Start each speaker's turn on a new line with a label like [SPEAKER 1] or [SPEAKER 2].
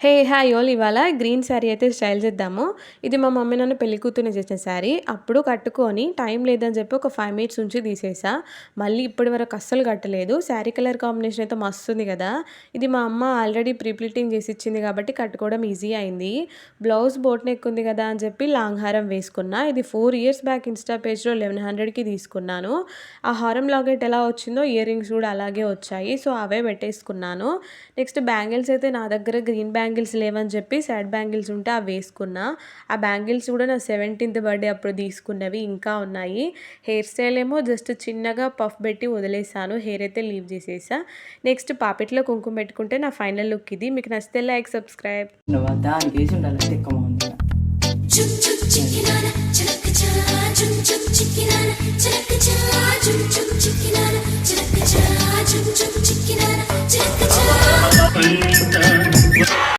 [SPEAKER 1] హే! Hi all ఇవాళ green sari అయితే style చేద్దాము. ఇది మా మమ్మీ నన్ను పెళ్లి కూతురిని చేసిన శారీ. అప్పుడు కట్టుకొని టైం లేదని చెప్పి ఒక 5 మినిట్స్ ఉంచి తీసేసా. మళ్ళీ ఇప్పటి వరకు అస్సలు కట్టలేదు. శారీ కలర్ కాంబినేషన్ అయితే మస్తుంది కదా! ఇది మా అమ్మ ఆల్రెడీ ప్రీ ప్లీటింగ్ చేసి ఇచ్చింది కాబట్టి కట్టుకోవడం ఈజీ అయింది. బ్లౌజ్ బోట్ నెక్ ఉంది కదా అని చెప్పి లాంగ్ హారం వేసుకున్నా. ఇది 4 ఇయర్స్ బ్యాక్ ఇన్‌స్టా పేజ్‌లో 1100కి తీసుకున్నాను. ఆ హారం లాకెట్ ఎలా వచ్చిందో ఇయర్ రింగ్స్ కూడా అలాగే వచ్చాయి. సో, అవే పెట్టేసుకున్నాను. నెక్స్ట్ బ్యాంగిల్స్ అయితే నా దగ్గర గ్రీన్ బ్యాంగిల్స్ లేవని చెప్పి సైడ్ బ్యాంగిల్స్ ఉంటే అవి వేసుకున్నా. ఆ బ్యాంగిల్స్ కూడా నా 17థ్ బర్త్‌డే అప్పుడు తీసుకున్నవి ఇంకా ఉన్నాయి. హెయిర్ స్టైల్ ఏమో జస్ట్ చిన్నగా పఫ్ పెట్టి వదిలేసాను. హెయిర్ అయితే లీవ్ చేసేసా. నెక్స్ట్ పాపిట్లో కుంకుమ పెట్టుకుంటే నా ఫైనల్ లుక్ ఇది. మీకు నచ్చితే లైక్, సబ్స్క్రైబ్.
[SPEAKER 2] దానికేసి ఉండాలి తిక్క మొహంది.
[SPEAKER 3] Chum chum chickinana, chilaka cha, chum chum chickinana, chilaka cha, chum chum chickinana, chilaka cha, chum chum chickinana, chilaka cha.